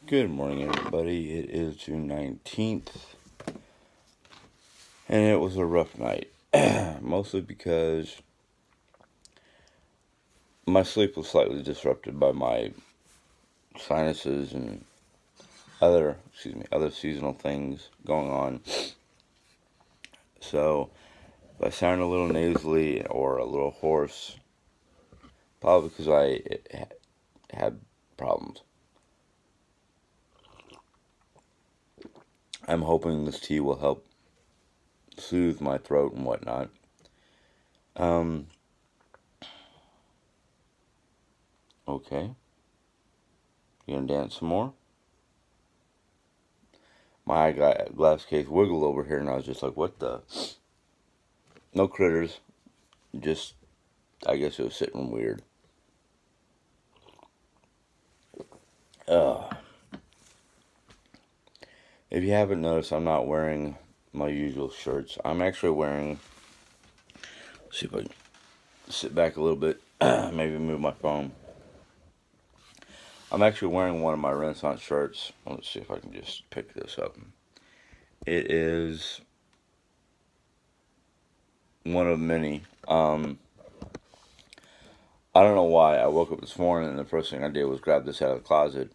Good morning, everybody. It is June 19th, and it was a rough night. Mostly because my sleep was slightly disrupted by my sinuses and other seasonal things going on. So, if I sound a little nasally or a little hoarse, probably because I had problems. I'm hoping this tea will help soothe my throat and whatnot. Okay. You gonna dance some more? My glass case wiggled over here, and I was just like, what the? No critters. Just, I guess it was sitting weird. If you haven't noticed, I'm not wearing my usual shirts. I'm actually wearing, let's see if I can sit back a little bit, maybe move my phone. I'm actually wearing one of my Renaissance shirts. Let's see if I can just pick this up. It is one of many. I don't know why. I woke up this morning and the first thing I did was grab this out of the closet.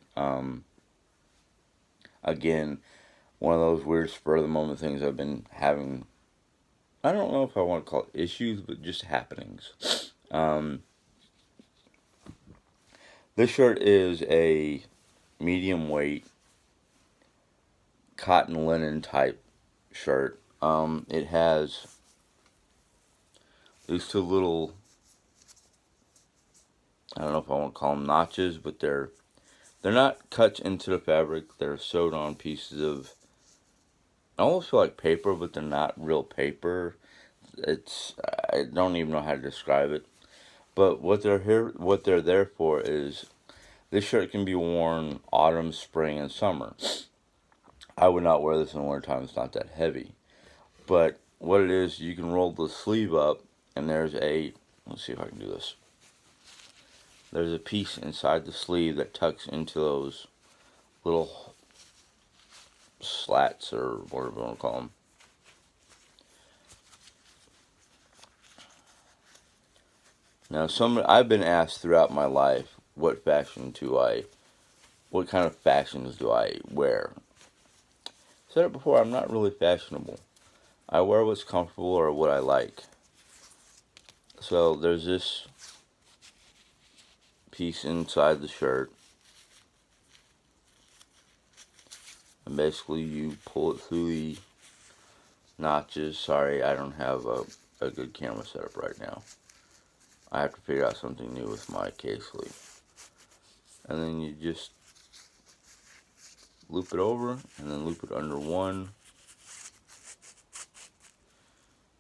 Again, one of those weird spur of the moment things I've been having. I don't know if I want to call it issues, but just happenings. This shirt is a medium weight cotton linen type shirt. It has these two little, I don't know if I want to call them notches, but they're not cut into the fabric. They're sewed on pieces of, I almost feel like paper, but they're not real paper. I don't even know how to describe it. But what they're there for is this shirt can be worn autumn, spring, and summer. I would not wear this in the wintertime. It's not that heavy. But what it is, you can roll the sleeve up, and let's see if I can do this. There's a piece inside the sleeve that tucks into those little slats, or whatever you want to call them. Now, I've been asked throughout my life, what kind of fashions do I wear? I said it before, I'm not really fashionable. I wear what's comfortable or what I like. So there's this piece inside the shirt, and basically you pull it through the notches. Sorry, I don't have a good camera setup right now. I have to figure out something new with my case sleeve. And then you just loop it over, and then loop it under one.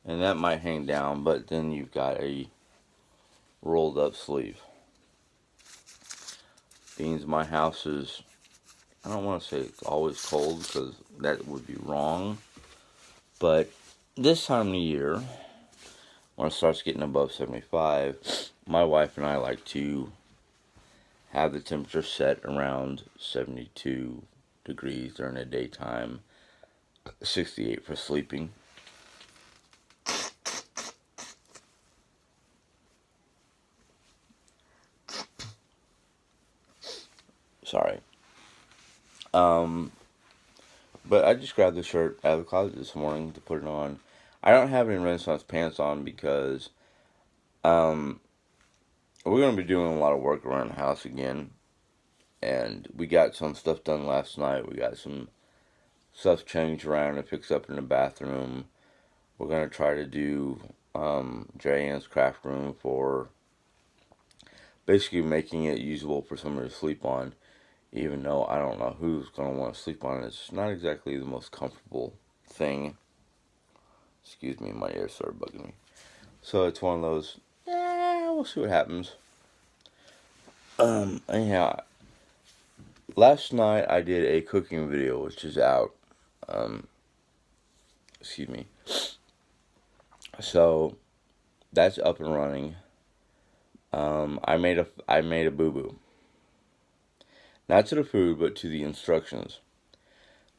And that might hang down, but then you've got a rolled up sleeve. Beans, my house is, I don't want to say it's always cold, because that would be wrong. But this time of the year, when it starts getting above 75, my wife and I like to have the temperature set around 72 degrees during the daytime, 68 for sleeping. Sorry. But I just grabbed the shirt out of the closet this morning to put it on. I don't have any Renaissance pants on because we're going to be doing a lot of work around the house again. And we got some stuff done last night. We got some stuff changed around and fixed up in the bathroom. We're going to try to do J.Ann's craft room for basically making it usable for somebody to sleep on. Even though I don't know who's going to want to sleep on it. It's not exactly the most comfortable thing. Excuse me, my ears started bugging me. So it's one of those, we'll see what happens. Anyhow, last night I did a cooking video, which is out. Excuse me. So that's up and running. I made a boo-boo. Not to the food, but to the instructions.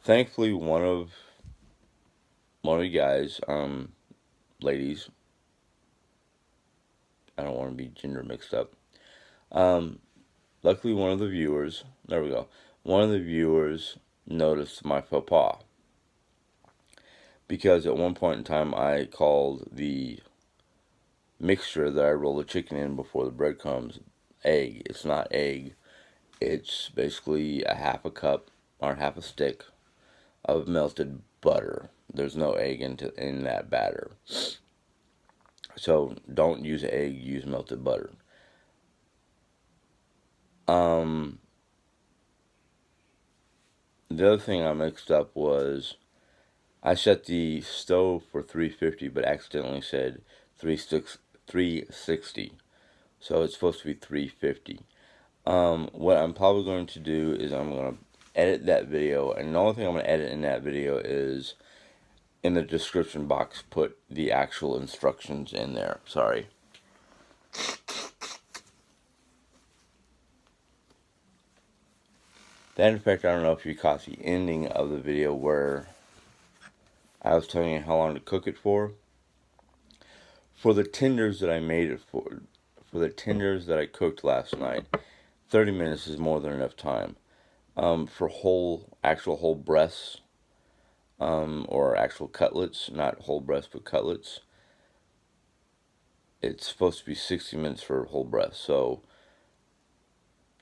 Thankfully, one of you guys, ladies, I don't want to be gender mixed up. Um, Luckily, one of the viewers, there we go, one of the viewers noticed my faux pas. Because at one point in time, I called the mixture that I roll the chicken in before the breadcrumbs egg. It's not egg. It's basically a half a cup or half a stick of melted butter. There's no egg in that batter. So don't use egg, use melted butter. Um, the other thing I mixed up was I set the stove for 350, but accidentally said 360. So it's supposed to be 350. What I'm probably going to do is I'm going to edit that video, and the only thing I'm going to edit in that video is in the description box, put the actual instructions in there. Sorry. Then, in fact, I don't know if you caught the ending of the video where I was telling you how long to cook it for. For the tenders that I made it for the tenders that I cooked last night, 30 minutes is more than enough time. For actual whole breasts, or actual cutlets, not whole breasts, but cutlets, it's supposed to be 60 minutes for whole breast. So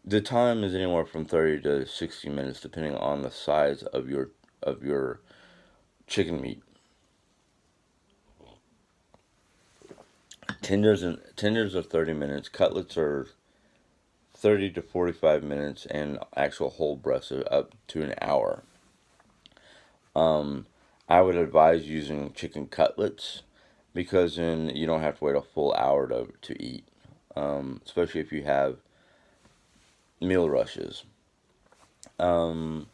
the time is anywhere from 30 to 60 minutes, depending on the size of your chicken meat. Tenders are 30 minutes. Cutlets are 30 to 45 minutes, and actual whole breasts are up to an hour. I would advise using chicken cutlets because then you don't have to wait a full hour to eat, especially if you have meal rushes. Um,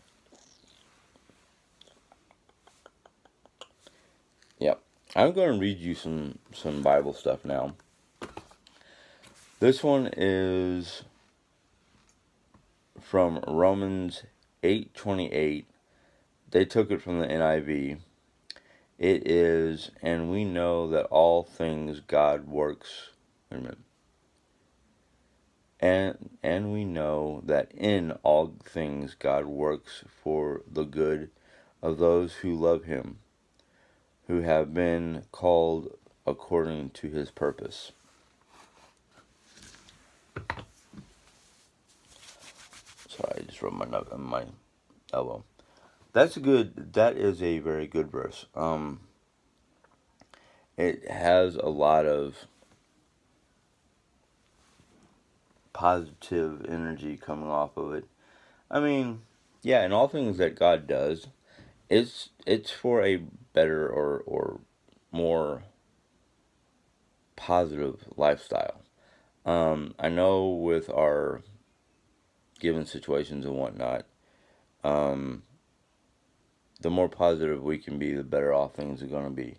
yep. I'm going to read you some Bible stuff now. This one is from Romans 8:28. They took it from the NIV. It is, and we know that all things God works. Wait a minute. And we know that in all things God works for the good of those who love him, who have been called according to his purpose. Sorry, I just rubbed my elbow. That is a very good verse. It has a lot of positive energy coming off of it. I mean, yeah, in all things that God does, it's for a better or more positive lifestyle. I know with our given situations and whatnot, um, the more positive we can be, the better off things are going to be.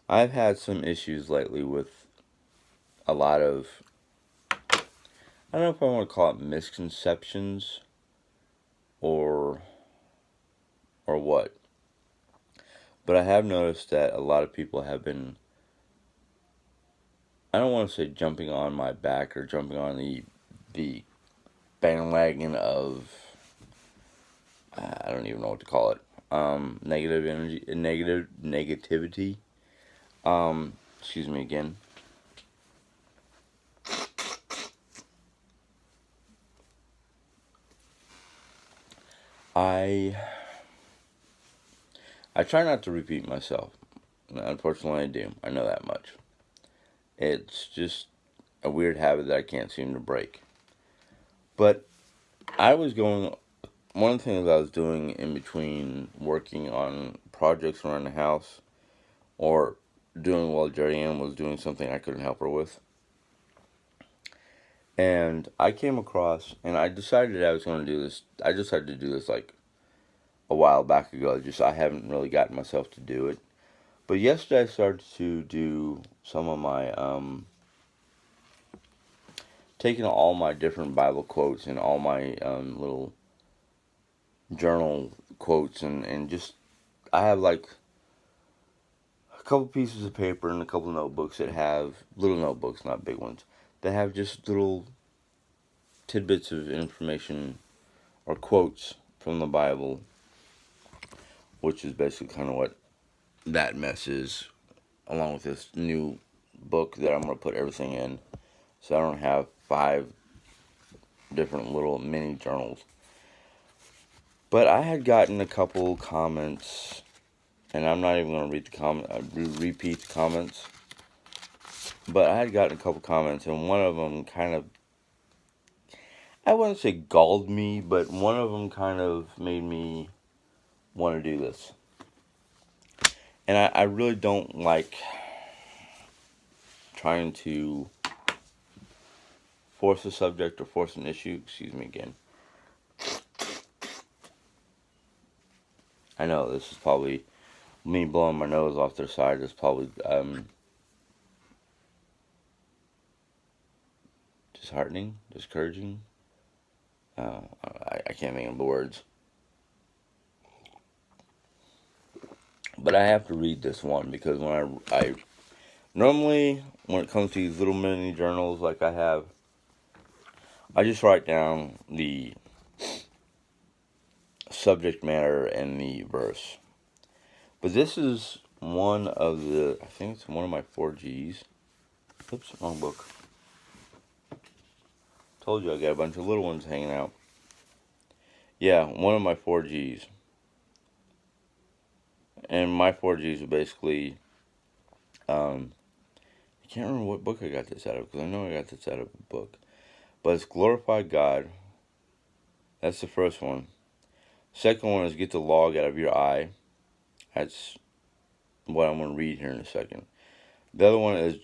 I've had some issues lately with a lot of, I don't know if I want to call it misconceptions or what, but I have noticed that a lot of people have been, I don't want to say jumping on my back or jumping on the bandwagon of, I don't even know what to call it, negative energy, negativity. Excuse me again. I try not to repeat myself. Unfortunately, I do. I know that much. It's just a weird habit that I can't seem to break. But one of the things I was doing in between working on projects around the house or doing while Jerry Ann was doing something I couldn't help her with. And I came across, and I decided I was going to do this. I decided to do this like a while back ago. Just I haven't really gotten myself to do it. But yesterday I started to do some of my taken all my different Bible quotes and all my little journal quotes and just I have like a couple pieces of paper and a couple notebooks that have little notebooks, not big ones, that have just little tidbits of information or quotes from the Bible, which is basically kind of what that mess is, along with this new book that I'm going to put everything in. So I don't have 5 different little mini journals. But I had gotten a couple comments, and I'm not even going to repeat the comments. But I had gotten a couple comments, and one of them kind of, I wouldn't say galled me, but one of them kind of made me want to do this. And I really don't like trying to force a subject or force an issue. Excuse me again. I know this is probably me blowing my nose off their side. Is probably disheartening, discouraging. I can't think of the words. But I have to read this one because when I normally, when it comes to these little mini journals like I have, I just write down the subject matter and the verse. But this is one of the, I think it's one of my 4Gs. Oops, wrong book. Told you I got a bunch of little ones hanging out. Yeah, one of my 4Gs. And my 4Gs are basically, I can't remember what book I got this out of, because I know I got this out of a book. But it's glorify God. That's the first one. Second one is get the log out of your eye. That's what I'm going to read here in a second. The other one is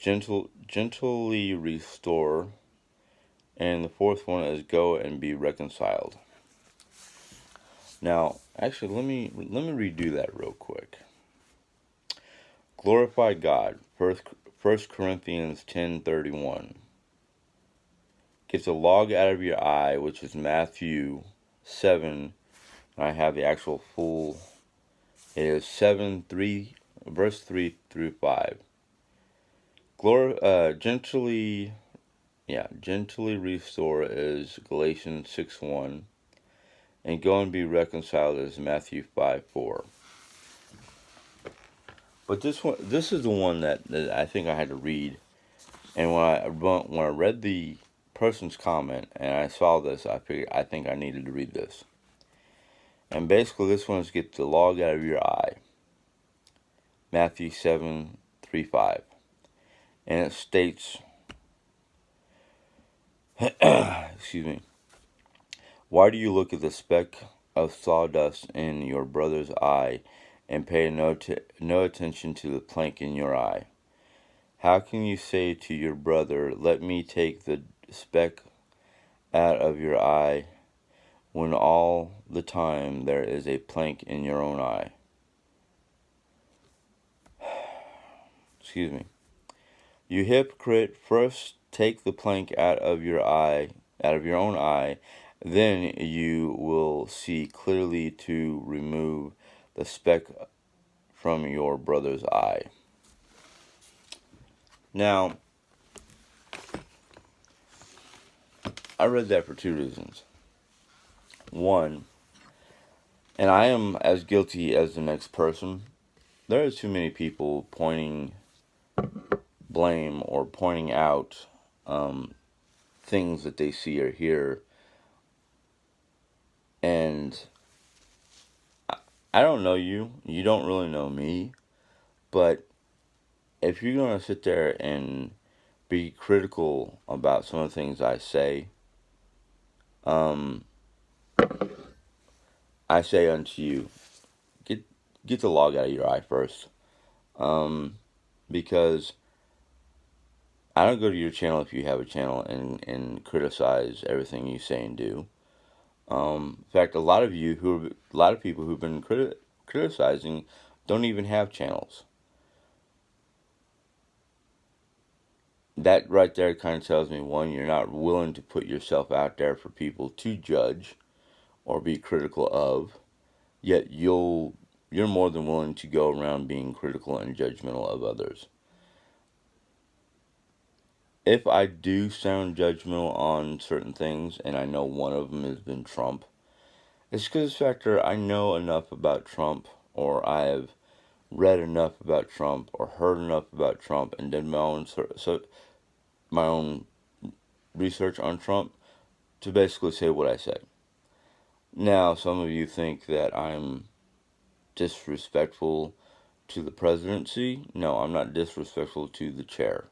gently restore. And the fourth one is go and be reconciled. Now, actually, let me redo that real quick. Glorify God. 1 Corinthians 10:31. Get the log out of your eye, which is Matthew 7. I have the actual full. It is 7:3, verse 3 through 5. Gently restore is Galatians 6:1. And go and be reconciled is Matthew 5:4. But this is the one that I think I had to read. And when I read the person's comment and I saw this, I figured I think I needed to read this. And basically, this one is get the log out of your eye. Matthew 7:3-5, and it states, excuse me. Why do you look at the speck of sawdust in your brother's eye and pay no attention to the plank in your eye? How can you say to your brother, let me take the speck out of your eye, when all the time there is a plank in your own eye? Excuse me. You hypocrite, first take the plank out of your own eye, then you will see clearly to remove the speck from your brother's eye. Now, I read that for 2 reasons. One, and I am as guilty as the next person, there are too many people pointing blame or pointing out things that they see or hear. And I don't know you. You don't really know me. But if you're going to sit there and be critical about some of the things I say, I say unto you, get the log out of your eye first. Because I don't go to your channel if you have a channel and criticize everything you say and do. In fact, a lot of people who've been criticizing don't even have channels. that right there kind of tells me, one, you're not willing to put yourself out there for people to judge or be critical of, yet you're more than willing to go around being critical and judgmental of others. If I do sound judgmental on certain things, and I know one of them has been Trump, it's because factor I know enough about Trump, or I have read enough about Trump, or heard enough about Trump, and did my own research on Trump to basically say what I say. Now, some of you think that I'm disrespectful to the presidency. No, I'm not disrespectful to the chair.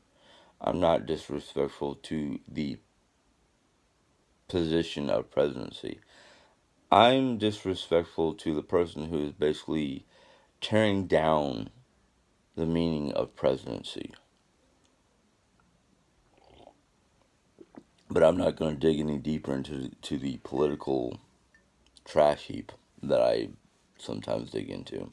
I'm not disrespectful to the position of presidency. I'm disrespectful to the person who is basically tearing down the meaning of presidency. But I'm not going to dig any deeper into the political trash heap that I sometimes dig into.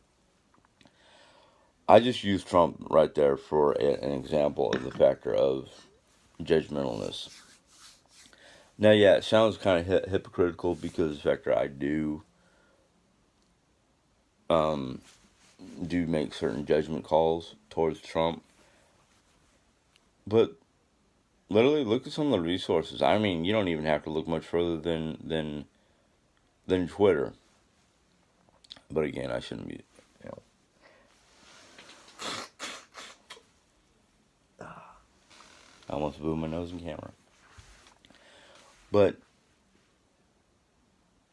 I just use Trump right there for an example of the factor of judgmentalness. Now, yeah, it sounds kind of hypocritical because the factor I do make certain judgment calls towards Trump, but literally look at some of the resources. I mean, you don't even have to look much further than Twitter. But again, I shouldn't be, you know. I almost blew my nose in camera. But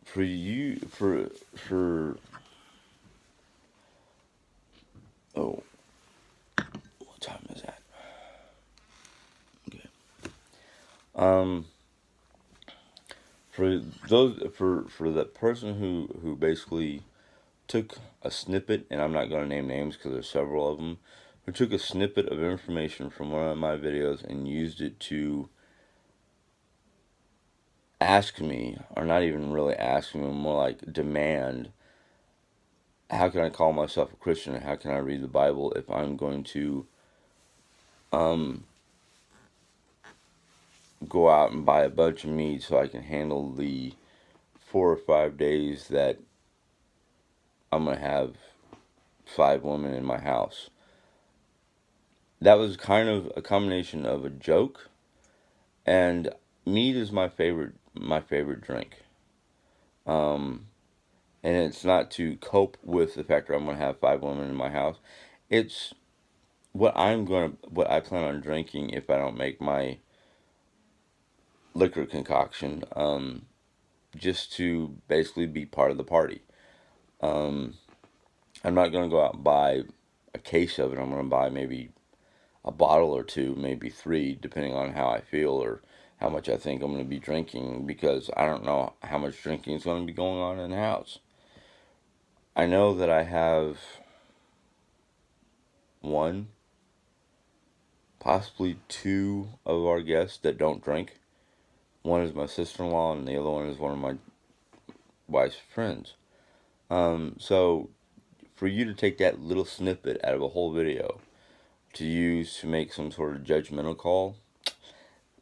for you, oh, what time is that? Okay. For the person who basically took a snippet, and I'm not going to name names because there's several of them, who took a snippet of information from one of my videos and used it to ask me, or not even really ask me, more like demand, how can I call myself a Christian? How can I read the Bible if I'm going to go out and buy a bunch of meat so I can handle the 4 or 5 days that I'm going to have 5 women in my house? That was kind of a combination of a joke, and meat is my favorite drink. And it's not to cope with the fact that I'm going to have 5 women in my house. It's what I plan on drinking if I don't make my liquor concoction, just to basically be part of the party. I'm not going to go out and buy a case of it. I'm going to buy maybe a bottle or 2, maybe 3, depending on how I feel or how much I think I'm going to be drinking, because I don't know how much drinking is going to be going on in the house. I know that I have 1, possibly 2 of our guests that don't drink. One is my sister-in-law, and the other one is one of my wife's friends. So for you to take that little snippet out of a whole video to use to make some sort of judgmental call,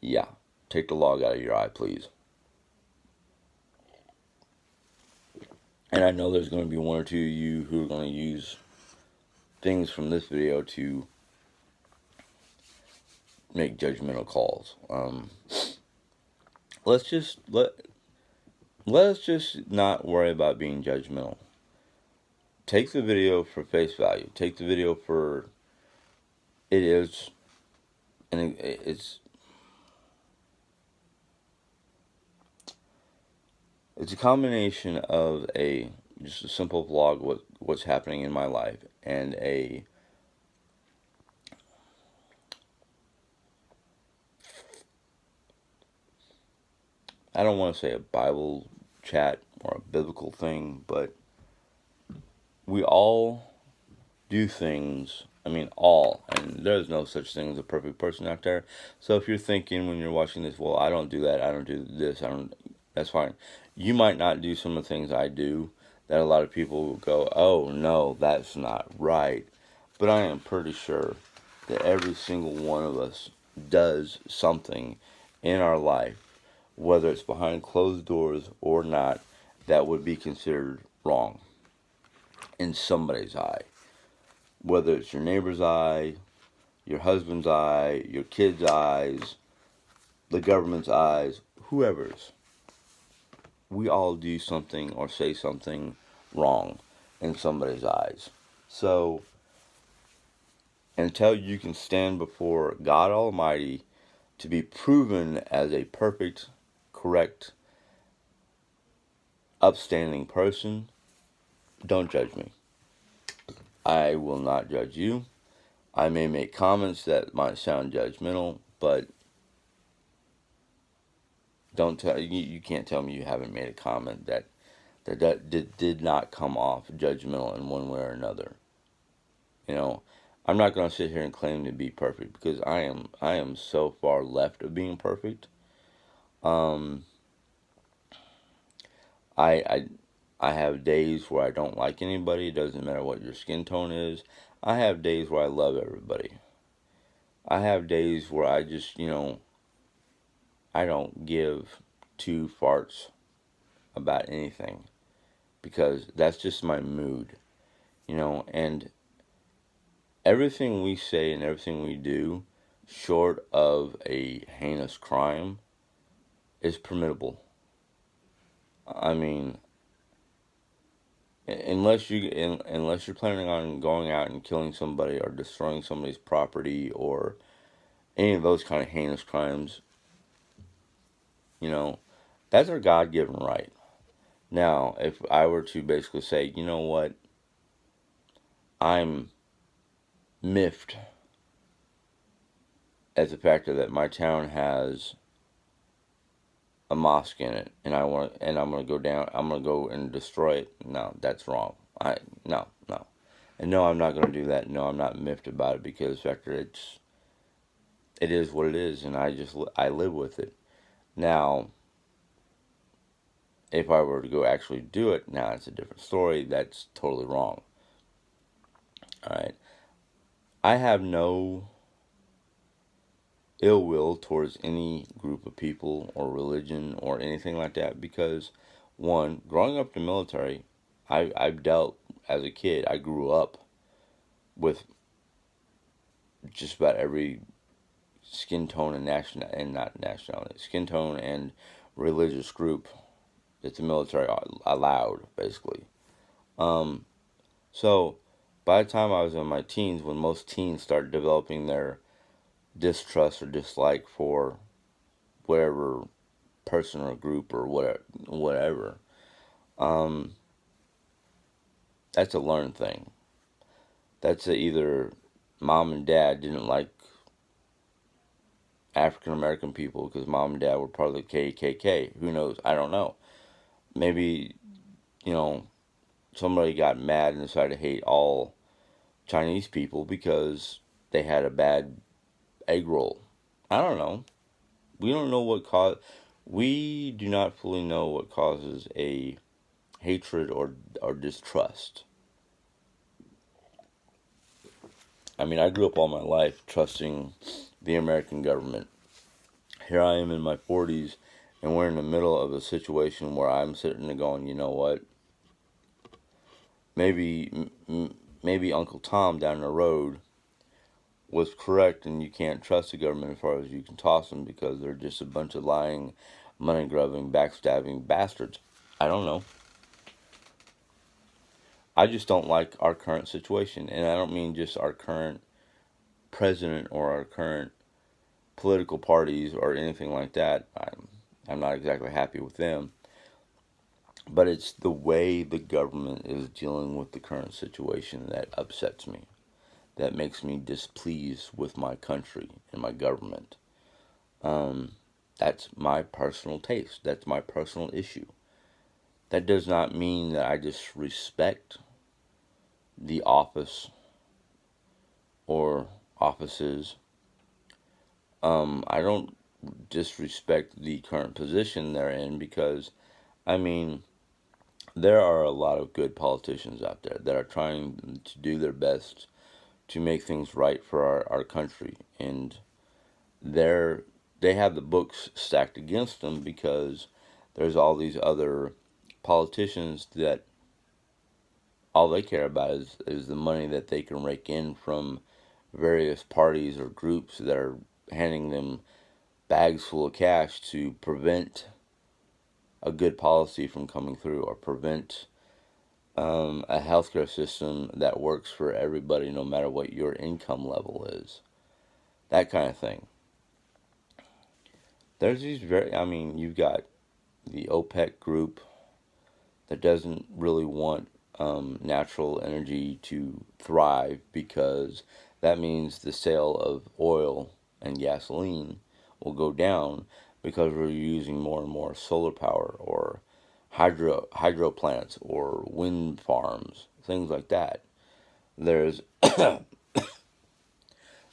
yeah, take the log out of your eye, please. And I know there's going to be 1 or 2 of you who are going to use things from this video to make judgmental calls. Let's just not worry about being judgmental. Take the video for face value. Take the video for it is, and it's a combination of just a simple vlog, what's happening in my life, and I don't want to say a Bible chat or a biblical thing, but we all do things. I mean, and there's no such thing as a perfect person out there. So if you're thinking when you're watching this, well, I don't do that, I don't do this, that's fine. You might not do some of the things I do that a lot of people will go, oh, no, that's not right. But I am pretty sure that every single one of us does something in our life, whether it's behind closed doors or not, that would be considered wrong in somebody's eye. Whether it's your neighbor's eye, your husband's eye, your kid's eyes, the government's eyes, whoever's. We all do something or say something wrong in somebody's eyes. So, until you can stand before God Almighty to be proven as a perfect, correct, upstanding person, don't judge me. I will not judge you. I may make comments that might sound judgmental, but don't tell you can't tell me you haven't made a comment that did not come off judgmental in one way or another. You know, I'm not going to sit here and claim to be perfect because I am so far left of being perfect. Um, I I have days where I don't like anybody. It doesn't matter what your skin tone is. I have days where I love everybody. I have days where I just, I don't give two farts about anything because that's just my mood, and everything we say and everything we do, short of a heinous crime, is permittable. I mean, unless you're planning on going out and killing somebody or destroying somebody's property or any of those kind of heinous crimes, you know, that's our God-given right. Now, if I were to basically say, you know what, I'm miffed at the fact that my town has a mosque in it, and I'm gonna go down, I'm gonna go and destroy it. No, that's wrong. No, and no, I'm not gonna do that. No, I'm not miffed about it because the fact that it is what it is, and I live with it. Now, if I were to go actually do it, now it's a different story. That's totally wrong. All right, I have no ill will towards any group of people or religion or anything like that because, one, growing up in the military, I've dealt as a kid. I grew up with just about every skin tone and not nationality, skin tone and religious group that the military allowed, basically. Um, so by the time I was in my teens, when most teens start developing their distrust or dislike for whatever person or group or whatever, um, that's a learned thing. Either mom and dad didn't like African American people because mom and dad were part of the KKK. Who knows? I don't know. Maybe, you know, somebody got mad and decided to hate all Chinese people because they had a bad egg roll. I don't know. We don't know what cause. We do not fully know what causes a hatred or distrust. I mean, I grew up all my life trusting the American government. Here I am in my 40s, and we're in the middle of a situation where I'm sitting there going, you know what? Maybe Uncle Tom down the road was correct, and you can't trust the government as far as you can toss them because they're just a bunch of lying, money grubbing, backstabbing bastards. I don't know. I just don't like our current situation, and I don't mean just our current president or our current political parties or anything like that. I'm not exactly happy with them, but it's the way the government is dealing with the current situation that upsets me. That makes me displeased with my country and my government. Um, that's my personal taste. That's my personal issue. That does not mean that I disrespect the office or offices. I don't disrespect the current position they're in because, I mean, there are a lot of good politicians out there that are trying to do their best to make things right for our country. And they have the books stacked against them because there's all these other politicians that all they care about is the money that they can rake in from various parties or groups that are handing them bags full of cash to prevent a good policy from coming through or prevent a healthcare system that works for everybody no matter what your income level is. That kind of thing. There's these you've got the OPEC group that doesn't really want natural energy to thrive because that means the sale of oil and gasoline will go down because we're using more and more solar power or hydro plants or wind farms, things like that. There's the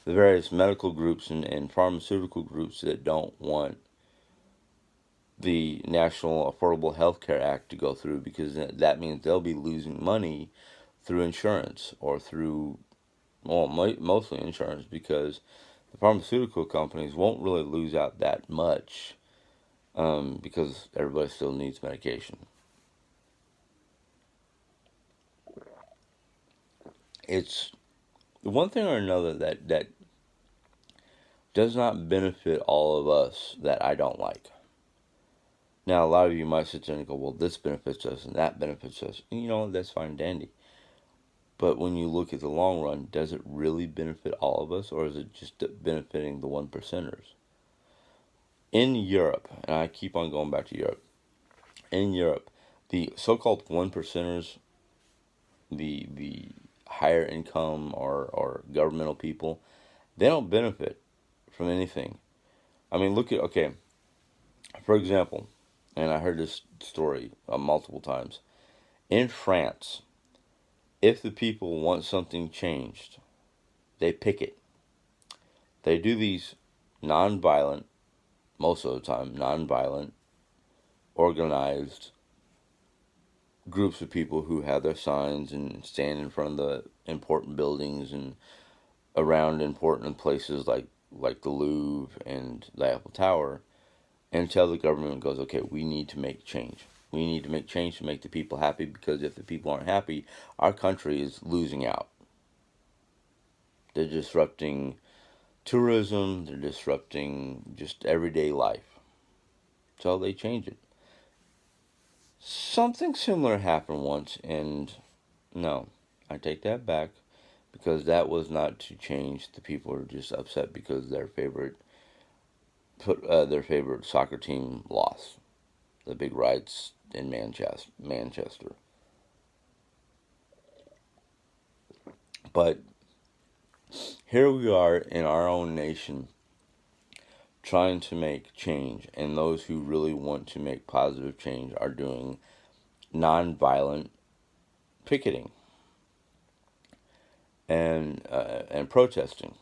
various medical groups and pharmaceutical groups that don't want the National Affordable Health Care Act to go through because that means they'll be losing money through insurance or through, well, mostly insurance because the pharmaceutical companies won't really lose out that much because everybody still needs medication. It's one thing or another that does not benefit all of us that I don't like. Now, a lot of you might sit there and go, well, this benefits us and that benefits us. And you know, that's fine and dandy. But when you look at the long run, does it really benefit all of us or is it just benefiting the one percenters? In Europe, and I keep on going back to Europe, in Europe, the so-called one percenters, the higher income or governmental people, they don't benefit from anything. I mean, look at, okay, for example, and I heard this story multiple times. In France, if the people want something changed, they picket. They do these non-violent, most of the time, non-violent, organized groups of people who have their signs and stand in front of the important buildings and around important places like the Louvre and the Eiffel Tower until the government goes, okay, we need to make change. We need to make change to make the people happy because if the people aren't happy, our country is losing out. They're disrupting tourism, they're disrupting just everyday life. So they change it. Something similar happened once, and no, I take that back because that was not to change. The people are just upset because their favorite soccer team lost the big riots in Manchester. But here we are in our own nation trying to make change, and those who really want to make positive change are doing nonviolent picketing and protesting.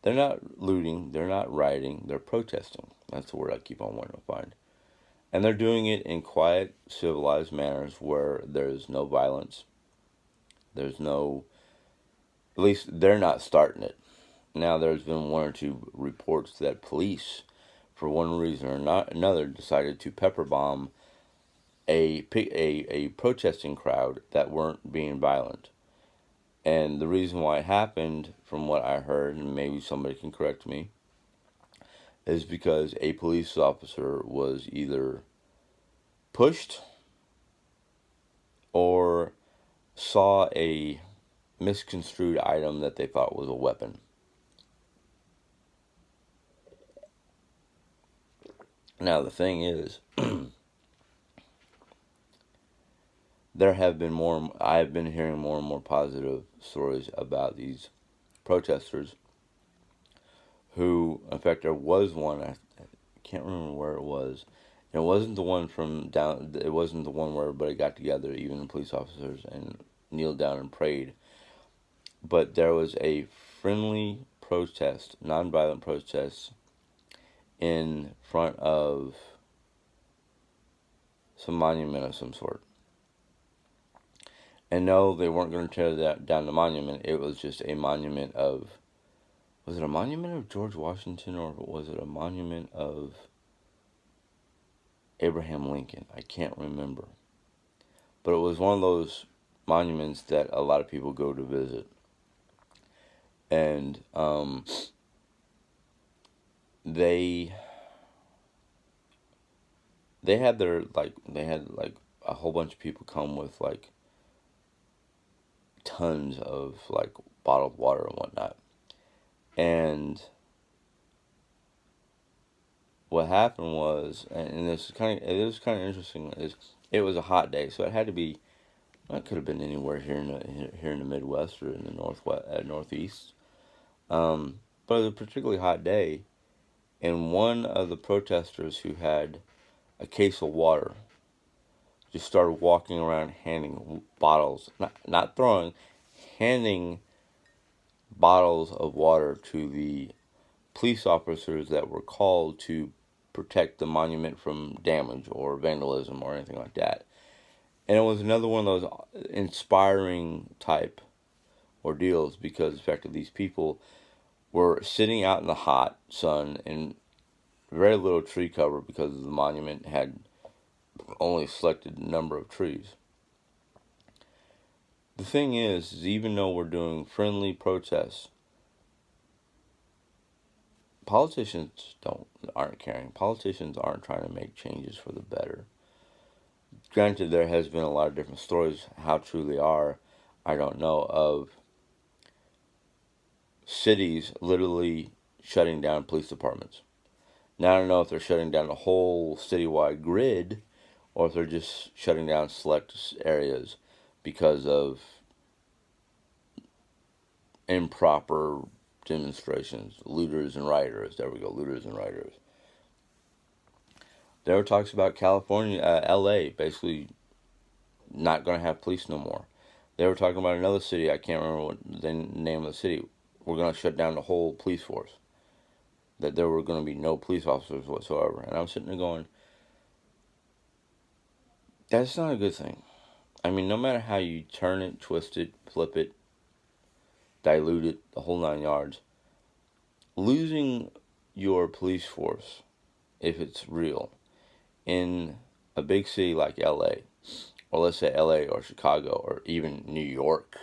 They're not looting, they're not rioting, they're protesting. That's the word I keep on wanting to find. And they're doing it in quiet, civilized manners where there's no violence. There's no, at least they're not starting it. Now there's been one or two reports that police, for one reason or not another, decided to pepper bomb a protesting crowd that weren't being violent. And the reason why it happened, from what I heard, and maybe somebody can correct me, is because a police officer was either pushed or saw a misconstrued item that they thought was a weapon. Now the thing is, I have been hearing more and more positive stories about these protesters who, in fact, there was one, I can't remember where it was. And it wasn't the one it wasn't the one where everybody got together, even the police officers, and kneeled down and prayed. But there was a friendly protest, nonviolent protest, in front of some monument of some sort. And no, they weren't going to tear down the monument. It was just a monument of Was it a monument of George Washington or was it a monument of Abraham Lincoln? I can't remember. But it was one of those monuments that a lot of people go to visit. And they had a whole bunch of people come with like tons of like bottled water and whatnot. And what happened was, and this is it was kind of interesting, is it was a hot day, so it had to be. Well, it could have been anywhere here in the Midwest or in the Northeast. But it was a particularly hot day, and one of the protesters who had a case of water just started walking around handing bottles, not throwing, handing bottles of water to the police officers that were called to protect the monument from damage or vandalism or anything like that. And it was another one of those inspiring type ordeals because the fact that these people were sitting out in the hot sun in very little tree cover because the monument had only a selected number of trees. The thing is even though we're doing friendly protests, politicians aren't caring. Politicians aren't trying to make changes for the better. Granted, there has been a lot of different stories. How true they are, I don't know, of cities literally shutting down police departments. Now, I don't know if they're shutting down the whole citywide grid or if they're just shutting down select areas because of improper demonstrations, looters and rioters. There we go, looters and rioters. There were talks about California, LA, basically not going to have police no more. They were talking about another city, I can't remember what the name of the city. We're going to shut down the whole police force. That there were going to be no police officers whatsoever. And I'm sitting there going, that's not a good thing. I mean, no matter how you turn it, twist it, flip it, dilute it, the whole 9 yards, losing your police force, if it's real, in a big city like LA, or let's say LA or Chicago or even New York,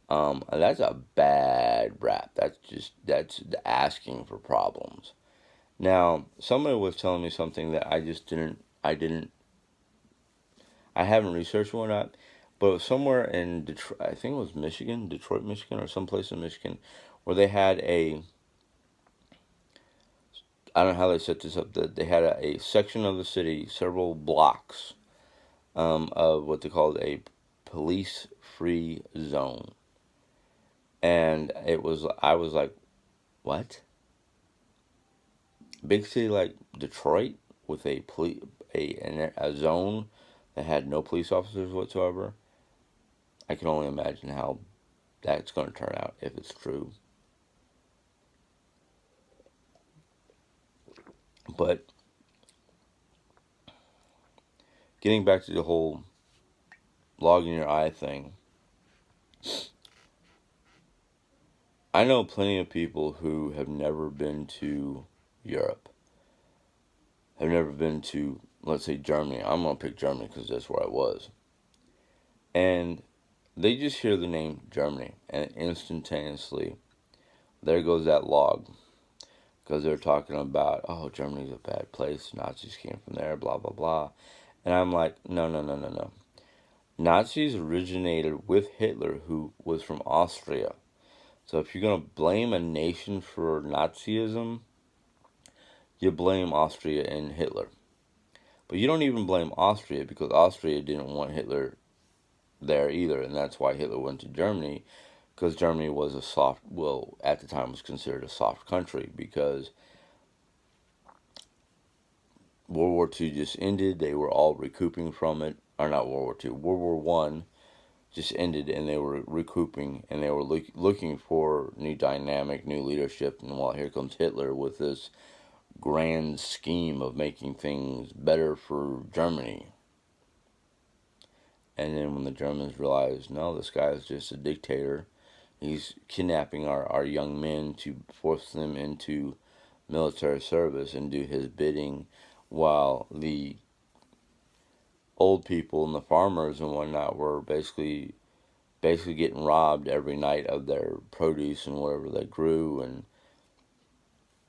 that's a bad rap. That's asking for problems. Now, somebody was telling me something that I haven't researched or not, but it was somewhere in Detroit, I think it was Detroit, Michigan, or someplace in Michigan, where they had I don't know how they set this up, that they had a section of the city, several blocks, of what they called a police-free zone. And I was like, what? Big city like Detroit with a zone that had no police officers whatsoever. I can only imagine how that's going to turn out if it's true. But getting back to the whole log in your eye thing, I know plenty of people who have never been to Europe, have never been to, let's say, Germany. I'm going to pick Germany because that's where I was. And they just hear the name Germany, and instantaneously, there goes that log. Because they're talking about, oh, Germany's a bad place, Nazis came from there, blah, blah, blah. And I'm like, no. Nazis originated with Hitler, who was from Austria. So if you're going to blame a nation for Nazism, you blame Austria and Hitler. But you don't even blame Austria because Austria didn't want Hitler there either. And that's why Hitler went to Germany, because Germany was at the time was considered a soft country because World War II just ended. They were all recouping from it. Or not World War II. World War One just ended and they were recouping and they were looking for new dynamic, new leadership. And well, here comes Hitler with this grand scheme of making things better for Germany. And then when the Germans realized, no, this guy is just a dictator, He's kidnapping our young men to force them into military service and do his bidding, while the old people and the farmers and whatnot were basically getting robbed every night of their produce and whatever they grew. And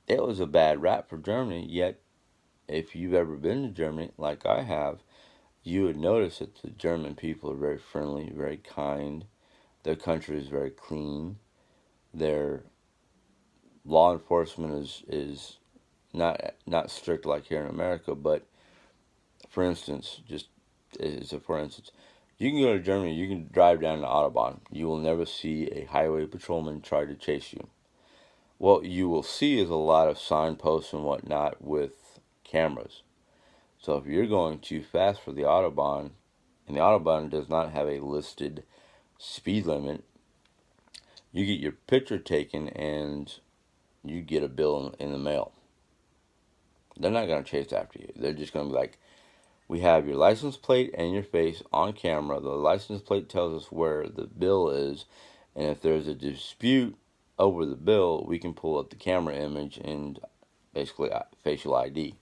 it was a bad rap for Germany. Yet if you've ever been to Germany like I have, you would notice that the German people are very friendly, very kind. Their country is very clean. Their law enforcement is not strict like here in America. But for instance, just as a for instance, you can go to Germany, you can drive down the Autobahn. You will never see a highway patrolman try to chase you. What you will see is a lot of signposts and whatnot with cameras. So if you're going too fast for the Autobahn, and the Autobahn does not have a listed speed limit, you get your picture taken and you get a bill in the mail. They're not going to chase after you. They're just going to be like, we have your license plate and your face on camera. The license plate tells us where the bill is, and if there's a dispute over the bill, we can pull up the camera image and basically facial ID.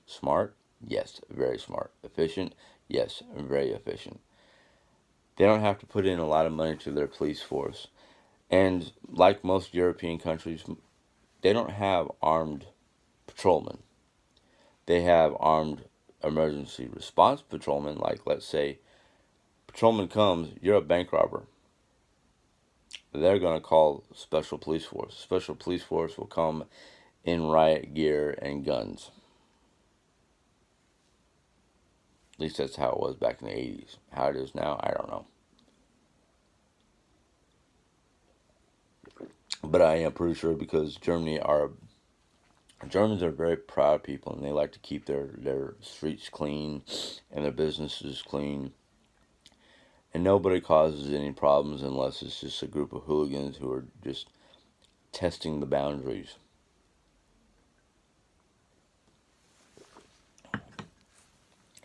Smart? Yes, very smart. Efficient? Yes, very efficient. They don't have to put in a lot of money to their police force. And like most European countries, they don't have armed patrolmen. They have armed emergency response patrolmen. Like, let's say, patrolman comes, you're a bank robber. They're going to call special police force. Special police force will come in riot gear and guns. At least that's how it was back in the 80s. How it is now, I don't know. But I am pretty sure because Germans are very proud people, and they like to keep their streets clean and their businesses clean. And nobody causes any problems unless it's just a group of hooligans who are just testing the boundaries.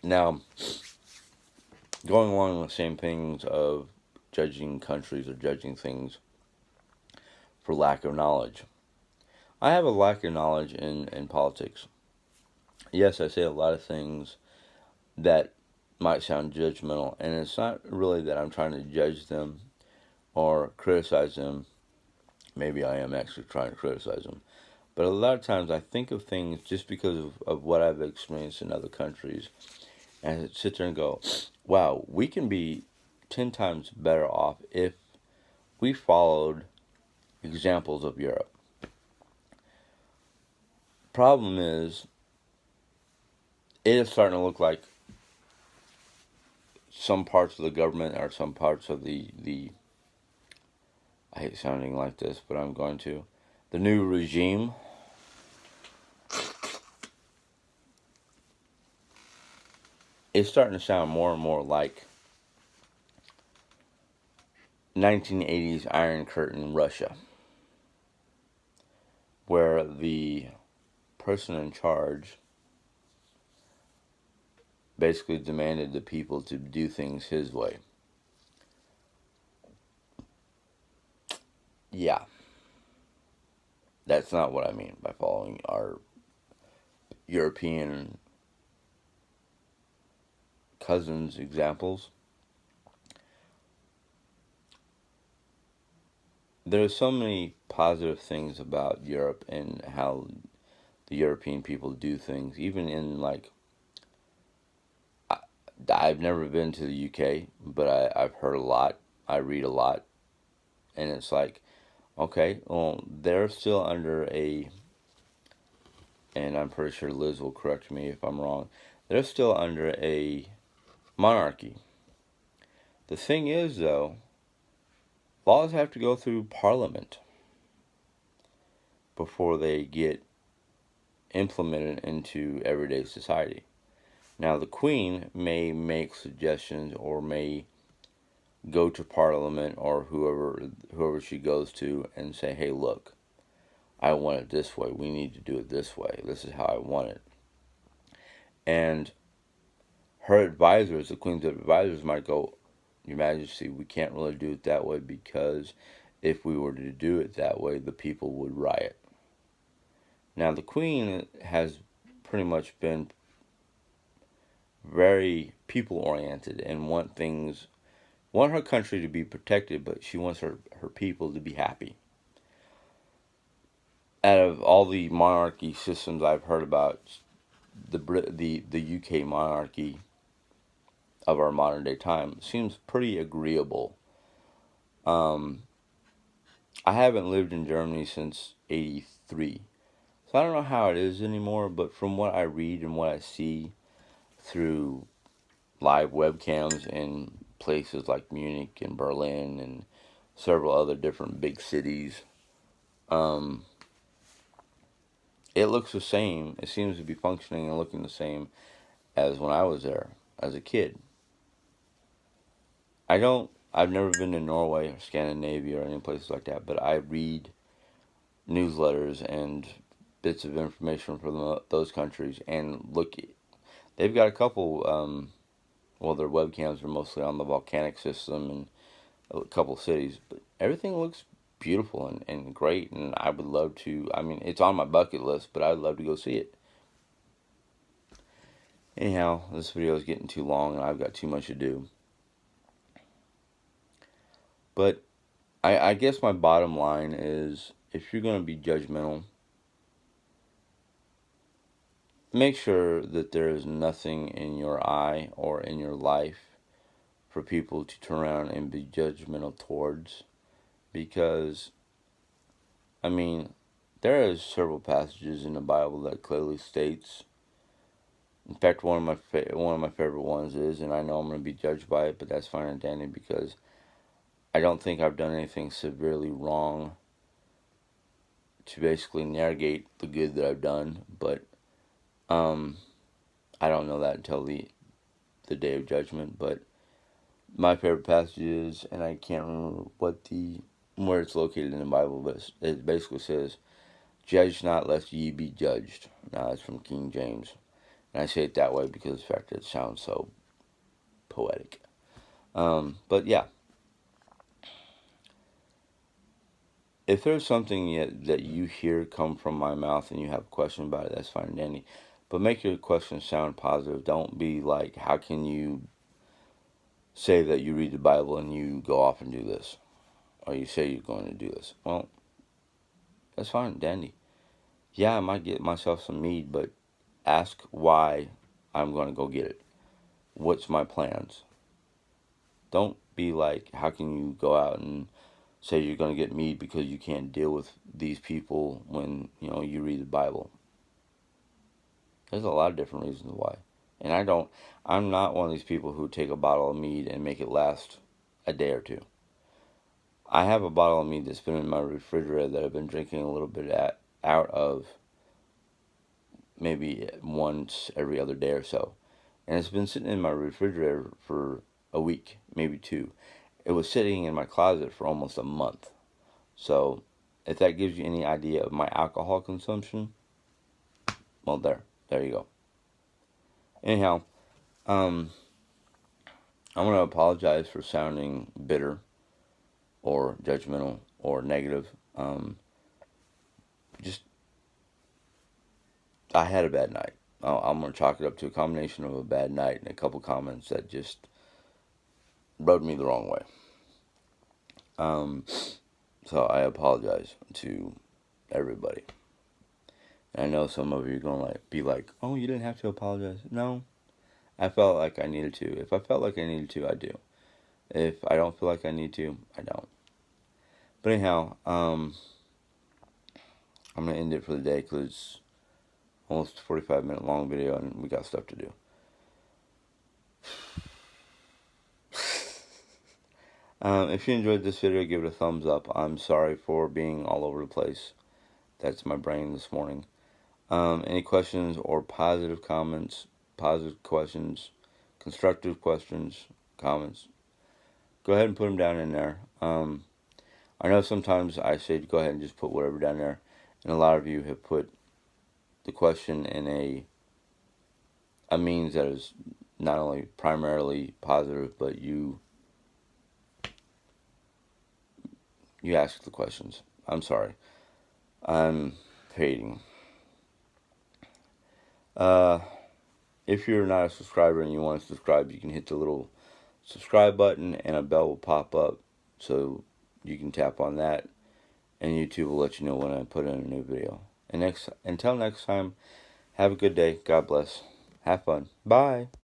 Now, going along the same things of judging countries or judging things for lack of knowledge. I have a lack of knowledge in politics. Yes, I say a lot of things that might sound judgmental, and it's not really that I'm trying to judge them or criticize them. Maybe I am actually trying to criticize them. But a lot of times I think of things just because of what I've experienced in other countries, and I sit there and go, wow, we can be 10 times better off if we followed examples of Europe. Problem is, it is starting to look like some parts of the government or some parts of the I hate sounding like this, but I'm going to. The new regime is starting to sound more and more like 1980s Iron Curtain Russia, where the person in charge basically demanded the people to do things his way. Yeah. That's not what I mean by following our European cousins' examples. There's so many positive things about Europe and how the European people do things. Even in, like, I've never been to the UK, but I've heard a lot. I read a lot. And it's like, okay, well, they're still under and I'm pretty sure Liz will correct me if I'm wrong, they're still under a monarchy. The thing is, though, laws have to go through Parliament before they get implemented into everyday society. Now, the Queen may make suggestions or may go to Parliament or whoever she goes to and say, hey, look, I want it this way. We need to do it this way. This is how I want it. And her advisors, the Queen's advisors, might go, Your Majesty, we can't really do it that way because if we were to do it that way, the people would riot. Now, the Queen has pretty much been very people oriented and want her country to be protected, but she wants her people to be happy. Out of all the monarchy systems I've heard about, the UK monarchy of our modern day time seems pretty agreeable. Um, I haven't lived in Germany since '83, so I don't know how it is anymore. But from what I read and what I see through live webcams in places like Munich and Berlin and several other different big cities, um, it looks the same. It seems to be functioning and looking the same as when I was there as a kid. I've never been to Norway or Scandinavia or any places like that, but I read newsletters and bits of information from those countries and look. They've got a couple. Well, their webcams are mostly on the volcanic system and a couple cities, but everything looks beautiful and great. And I would love to. I mean, it's on my bucket list, but I'd love to go see it. Anyhow, this video is getting too long, and I've got too much to do. But I guess my bottom line is, if you're going to be judgmental, make sure that there is nothing in your eye or in your life for people to turn around and be judgmental towards. Because, I mean, there is several passages in the Bible that clearly states. In fact, one of my favorite ones is, and I know I'm going to be judged by it, but that's fine and dandy because I don't think I've done anything severely wrong to basically negate the good that I've done. But I don't know that until the day of judgment. But my favorite passage is, and I can't remember where it's located in the Bible, but it basically says, "Judge not, lest ye be judged." Now that's from King James, and I say it that way because of the fact that it sounds so poetic. But yeah, if there's something that you hear come from my mouth and you have a question about it, that's fine and dandy. But make your question sound positive. Don't be like, how can you say that you read the Bible and you go off and do this? Or you say you're going to do this. Well, that's fine and dandy. Yeah, I might get myself some mead, but ask why I'm going to go get it. What's my plans? Don't be like, how can you go out and say you're going to get mead because you can't deal with these people when, you read the Bible. There's a lot of different reasons why. And I'm not one of these people who take a bottle of mead and make it last a day or two. I have a bottle of mead that's been in my refrigerator that I've been drinking a little bit out of maybe once every other day or so. And it's been sitting in my refrigerator for a week, maybe two. It was sitting in my closet for almost a month. So, if that gives you any idea of my alcohol consumption, well, there you go. Anyhow, I'm going to apologize for sounding bitter or judgmental or negative. Just, I had a bad night. I'm going to chalk it up to a combination of a bad night and a couple comments that just rubbed me the wrong way. So I apologize to everybody. And I know some of you are going to be like, oh, you didn't have to apologize. No, I felt like I needed to. If I felt like I needed to, I do. If I don't feel like I need to, I don't. But anyhow, I'm going to end it for the day because it's almost a 45-minute long video and we got stuff to do. If you enjoyed this video, give it a thumbs up. I'm sorry for being all over the place. That's my brain this morning. Any questions or positive comments, positive questions, constructive questions, comments, go ahead and put them down in there. I know sometimes I say to go ahead and just put whatever down there, and a lot of you have put the question in a means that is not only primarily positive, but you you ask the questions. I'm sorry. I'm fading. If you're not a subscriber and you want to subscribe, you can hit the little subscribe button and a bell will pop up, so you can tap on that and YouTube will let you know when I put in a new video. And until next time, have a good day. God bless. Have fun. Bye.